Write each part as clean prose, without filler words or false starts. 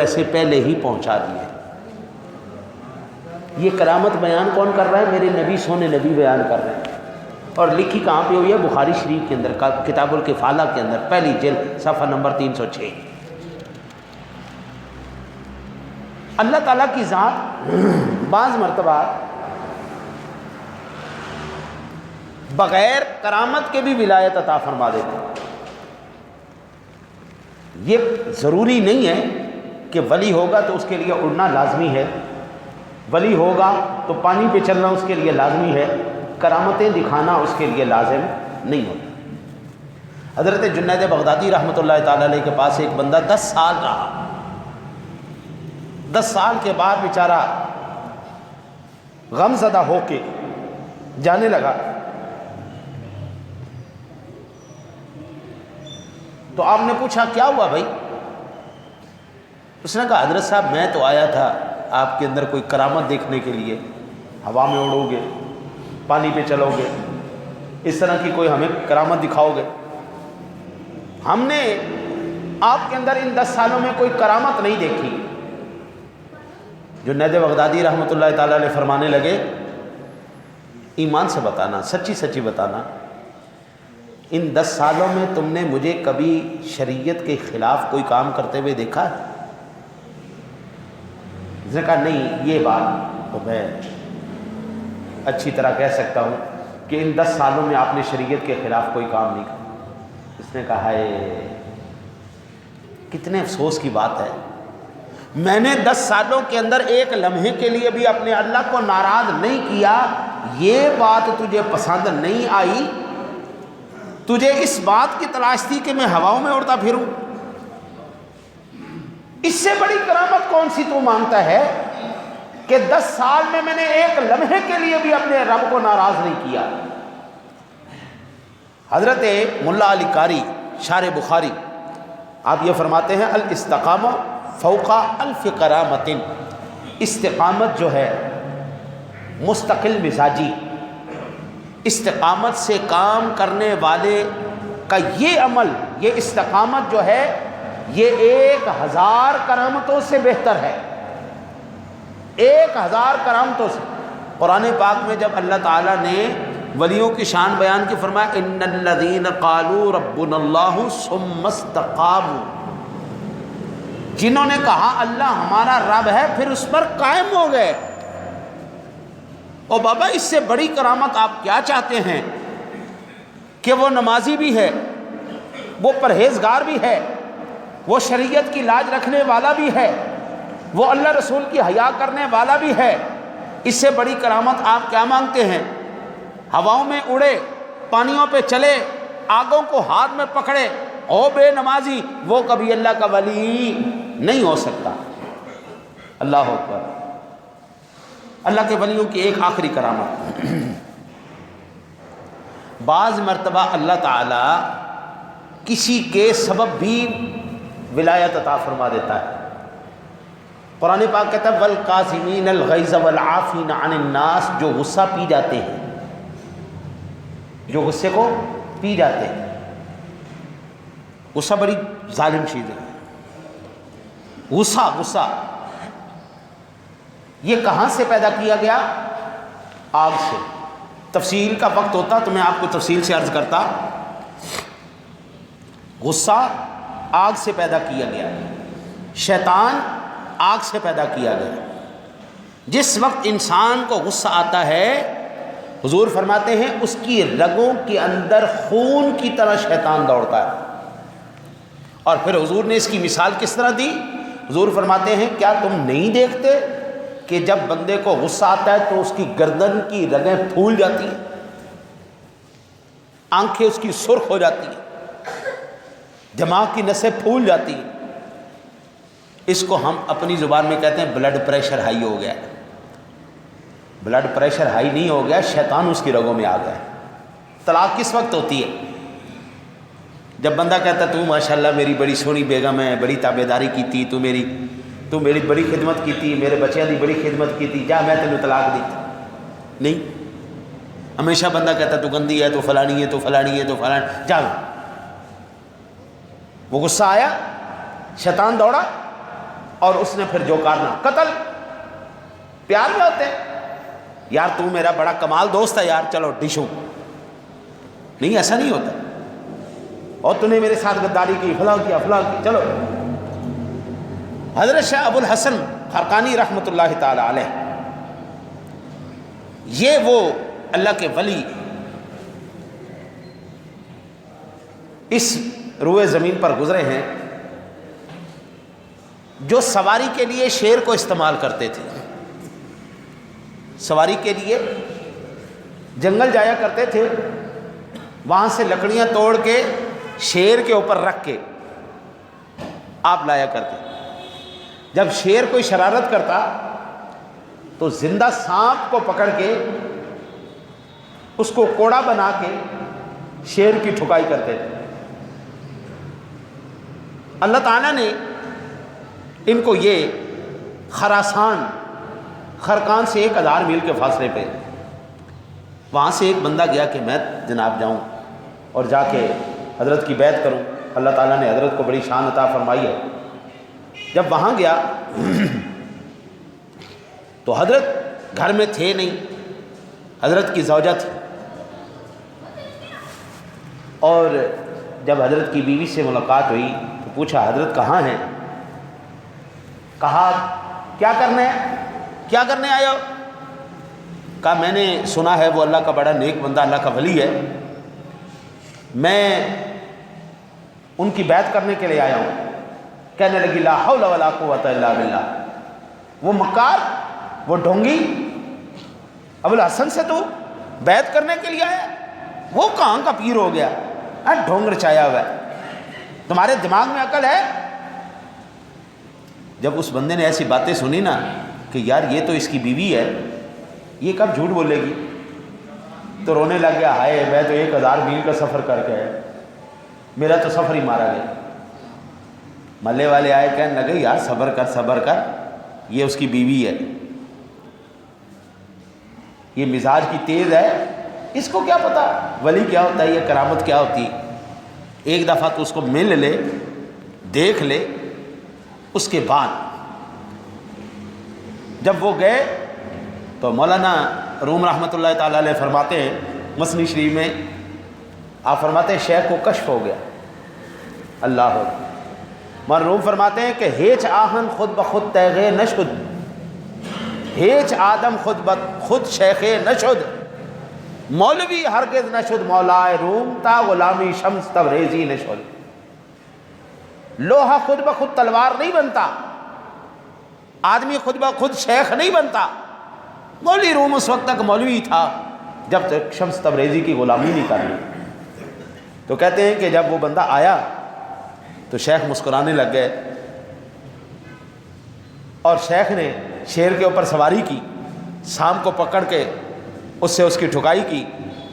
پیسے پہلے ہی پہنچا دیے۔ یہ کرامت بیان کون کر رہا ہے؟ میرے نبی سونے نبی بیان کر رہے ہیں۔ اور لکھی کہاں پہ ہوئی ہے؟ بخاری شریف کے اندر، کتاب الکفالہ کے اندر، پہلی جلد، صفحہ نمبر 306۔ اللہ تعالیٰ کی ذات بعض مرتبہ بغیر کرامت کے بھی ولایت عطا فرما دیتے ہیں۔ یہ ضروری نہیں ہے کہ ولی ہوگا تو اس کے لیے اڑنا لازمی ہے، ولی ہوگا تو پانی پہ چلنا اس کے لیے لازمی ہے، کرامتیں دکھانا اس کے لیے لازم نہیں ہوتا۔ حضرت جنید بغدادی رحمۃ اللہ تعالی علیہ کے پاس ایک بندہ 10 سال رہا۔ 10 سال کے بعد بیچارہ غم زدہ ہو کے جانے لگا، تو آپ نے پوچھا کیا ہوا بھائی؟ اس نے کہا حضرت صاحب میں تو آیا تھا آپ کے اندر کوئی کرامت دیکھنے کے لیے، ہوا میں اڑو گے، پانی پہ چلو گے، اس طرح کی کوئی ہمیں کرامت دکھاؤ گے۔ ہم نے آپ کے اندر ان 10 سالوں میں کوئی کرامت نہیں دیکھی۔ جنید بغدادی رحمۃ اللہ تعالیٰ علیہ فرمانے لگے ایمان سے بتانا، سچی سچی بتانا، ان 10 سالوں میں تم نے مجھے کبھی شریعت کے خلاف کوئی کام کرتے ہوئے دیکھا ہے؟ اس نے کہا نہیں، یہ بات تو میں اچھی طرح کہہ سکتا ہوں کہ ان 10 سالوں میں آپ نے شریعت کے خلاف کوئی کام نہیں کیا۔ اس نے کہا ہے کتنے افسوس کی بات ہے، میں نے 10 سالوں کے اندر ایک لمحے کے لیے بھی اپنے اللہ کو ناراض نہیں کیا، یہ بات تجھے پسند نہیں آئی، تجھے اس بات کی تلاش تھی کہ میں ہواؤں میں اڑتا پھروں، اس سے بڑی کرامت کون سی تو مانگتا ہے کہ 10 سال میں نے ایک لمحے کے لیے بھی اپنے رب کو ناراض نہیں کیا۔ حضرت ملا علی قاری شارح بخاری آپ یہ فرماتے ہیں الاستقامہ فوق الف کرامت، استقامت جو ہے مستقل مزاجی، استقامت سے کام کرنے والے کا یہ عمل، یہ استقامت جو ہے یہ 1000 کرامتوں سے بہتر ہے، 1000 کرامتوں سے۔ قرآن پاک میں جب اللہ تعالیٰ نے ولیوں کی شان بیان کی فرمایا ان الذین قالوا ربنا اللہ ثم استقاموا، جنہوں نے کہا اللہ ہمارا رب ہے پھر اس پر قائم ہو گئے۔ اور بابا اس سے بڑی کرامت آپ کیا چاہتے ہیں کہ وہ نمازی بھی ہے، وہ پرہیزگار بھی ہے، وہ شریعت کی لاج رکھنے والا بھی ہے، وہ اللہ رسول کی حیا کرنے والا بھی ہے، اس سے بڑی کرامت آپ کیا مانگتے ہیں؟ ہواؤں میں اڑے، پانیوں پہ چلے، آگوں کو ہاتھ میں پکڑے، او بے نمازی، وہ کبھی اللہ کا ولی نہیں ہو سکتا۔ اللہ اکبر۔ اللہ کے ولیوں کی ایک آخری کرامت، بعض مرتبہ اللہ تعالی کسی کے سبب بھی ولایت عطا فرما دیتا ہے۔ قرآن پاک کہتا ہے والکاظمین الغیظ والعافین عن الناس، جو غصہ پی جاتے ہیں، جو غصے کو پی جاتے ہیں۔ غصہ بڑی ظالم چیز ہے، غصہ یہ کہاں سے پیدا کیا گیا؟ آگ سے۔ تفصیل کا وقت ہوتا تو میں آپ کو تفصیل سے عرض کرتا۔ غصہ آگ سے پیدا کیا گیا، شیطان آگ سے پیدا کیا گیا۔ جس وقت انسان کو غصہ آتا ہے، حضور فرماتے ہیں اس کی رگوں کے اندر خون کی طرح شیطان دوڑتا ہے۔ اور پھر حضور نے اس کی مثال کس طرح دی؟ حضور فرماتے ہیں کیا تم نہیں دیکھتے کہ جب بندے کو غصہ آتا ہے تو اس کی گردن کی رگیں پھول جاتی ہیں، آنکھیں اس کی سرخ ہو جاتی ہیں، دماغ کی نسیں پھول جاتی ہیں۔ اس کو ہم اپنی زبان میں کہتے ہیں بلڈ پریشر ہائی ہو گیا۔ بلڈ پریشر ہائی نہیں ہو گیا، شیطان اس کی رگوں میں آ گیا۔ طلاق کس وقت ہوتی ہے؟ جب بندہ کہتا ہے تو ماشاءاللہ میری بڑی سونی بیگم ہے، بڑی تابعداری کی تھی، تو میری بڑی خدمت کی تھی، میرے بچیاں دی بڑی خدمت کی تھی، جا میں تینوں طلاق دی تھی۔ نہیں، ہمیشہ بندہ کہتا تو گندی ہے، تو فلانی ہے، تو فلانی ہے، تو فلانی، جا وہ غصہ آیا، شیطان دوڑا، اور اس نے پھر جو کرنا قتل. پیار میں ہوتے ہیں یار تو میرا بڑا کمال دوست ہے یار چلو ڈشوں. نہیں ایسا نہیں ہوتا. اور تو نے میرے ساتھ غداری کی فلاں کی چلو. حضرت شاہ ابو الحسن خرقانی رحمۃ اللہ تعالی علیہ یہ وہ اللہ کے ولی اس روئے زمین پر گزرے ہیں جو سواری کے لیے شیر کو استعمال کرتے تھے. سواری کے لیے جنگل جایا کرتے تھے, وہاں سے لکڑیاں توڑ کے شیر کے اوپر رکھ کے آپ لایا کرتے. جب شیر کوئی شرارت کرتا تو زندہ سانپ کو پکڑ کے اس کو کوڑا بنا کے شیر کی ٹھکائی کرتے تھے. اللہ تعالیٰ نے ان کو یہ خرقان سے 1000 میل کے فاصلے پہ وہاں سے ایک بندہ گیا کہ میں جناب جاؤں اور جا کے حضرت کی بیعت کروں. اللہ تعالیٰ نے حضرت کو بڑی شان عطا فرمائی ہے. جب وہاں گیا تو حضرت گھر میں تھے نہیں, حضرت کی زوجہ تھی. اور جب حضرت کی بیوی سے ملاقات ہوئی تو پوچھا حضرت کہاں ہیں؟ کہا کیا کرنے آئے ہو؟ کہا میں نے سنا ہے وہ اللہ کا بڑا نیک بندہ, اللہ کا ولی ہے, میں ان کی بیعت کرنے کے لیے آیا ہوں. کہنے لگی لا حول ولا قوت الا باللہ. وہ مکار, وہ ڈھونگی ابو الحسن سے تو بیعت کرنے کے لیے آیا, وہ کہاں کا پیر ہو گیا, ڈھونگ رچایا ہوا ہے, تمہارے دماغ میں عقل ہے؟ جب اس بندے نے ایسی باتیں سنی نا کہ یار یہ تو اس کی بیوی ہے, یہ کب جھوٹ بولے گی, تو رونے لگ گیا. ہائے میں تو 1000 میل کا سفر کر کے آیا, میرا تو سفر ہی مارا گیا. محلے والے آئے کہنے لگے یار صبر کر, یہ اس کی بیوی ہے, یہ مزاج کی تیز ہے, اس کو کیا پتا ولی کیا ہوتا ہے, یہ کرامت کیا ہوتی ہے. ایک دفعہ تو اس کو مل لے, دیکھ لے, اس کے بعد جب وہ گئے تو مولانا روم رحمۃ اللہ تعالی علیہ فرماتے ہیں مثنی شریف میں, آپ فرماتے ہیں شیخ کو کشف ہو گیا. اللہ ہو. مولانا روم فرماتے ہیں کہ ہیچ آہن خود بخود تیغے نشد, ہیچ آدم خود شیخ نشد, مولوی ہرگز نشد مولائے روم تا غلامی شمس تبریزی نشد. لوہا خود بخود تلوار نہیں بنتا, آدمی خود بخود شیخ نہیں بنتا. مولوی روم اس وقت تک مولوی تھا جب تک شمس تبریزی کی غلامی نہیں کر لی. تو کہتے ہیں کہ جب وہ بندہ آیا تو شیخ مسکرانے لگ گئے, اور شیخ نے شیر کے اوپر سواری کی, سانپ کو پکڑ کے اس سے اس کی ٹھکائی کی.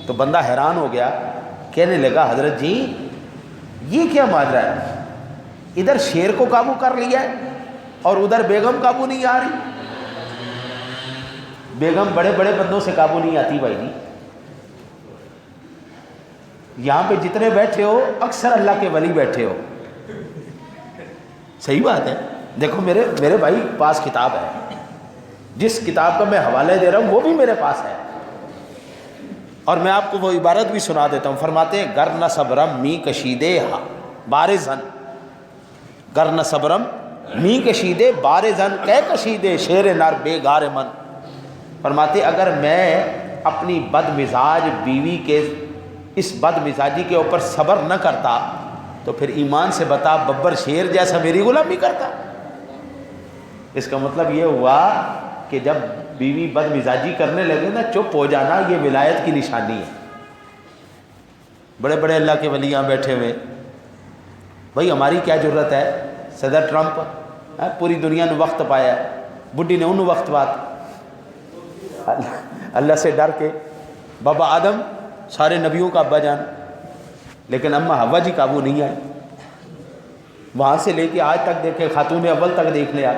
تو بندہ حیران ہو گیا, کہنے لگا حضرت جی یہ کیا ماجرا ہے, ادھر شیر کو قابو کر لیا ہے اور ادھر بیگم قابو نہیں آ رہی. بیگم بڑے بڑے بندوں سے قابو نہیں آتی بھائی جی. یہاں پہ جتنے بیٹھے ہو اکثر اللہ کے ولی بیٹھے ہو, صحیح بات ہے. دیکھو میرے بھائی پاس کتاب ہے, جس کتاب کا میں حوالے دے رہا ہوں وہ بھی میرے پاس ہے, اور میں آپ کو وہ عبارت بھی سنا دیتا ہوں. فرماتے ہیں گرن صبرم می کشیدے بارزن, گرن صبرم می کشیدے بارزن کہ کشیدے شیر نر بے گار من. فرماتے اگر میں اپنی بد مزاج بیوی کے اس بد مزاجی کے اوپر صبر نہ کرتا تو پھر ایمان سے بتا ببر شیر جیسا میری غلامی کرتا. اس کا مطلب یہ ہوا کہ جب بیوی بد مزاجی کرنے لگے نا, چپ ہو جانا یہ ولایت کی نشانی ہے. بڑے بڑے اللہ کے ولی یہاں بیٹھے ہوئے, بھائی ہماری کیا ضرورت ہے. صدر ٹرمپ پوری دنیا نے وقت پایا ہے, بڈھی نے انہوں وقت بات اللہ سے ڈر کے. بابا آدم سارے نبیوں کا ابا جان, لیکن اماں حوا جی قابو نہیں آئے. وہاں سے لے کے آج تک دیکھے, خاتون اول تک دیکھ لیا.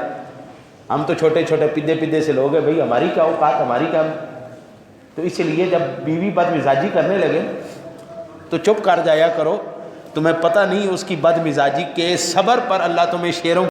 ہم تو چھوٹے چھوٹے پدے سے لوگ ہیں, بھائی ہماری کیا اوقات, ہماری کیا. تو اس لیے جب بیوی بد مزاجی کرنے لگے تو چپ کر جایا کرو, تمہیں پتہ نہیں اس کی بد مزاجی کے صبر پر اللہ تمہیں شیروں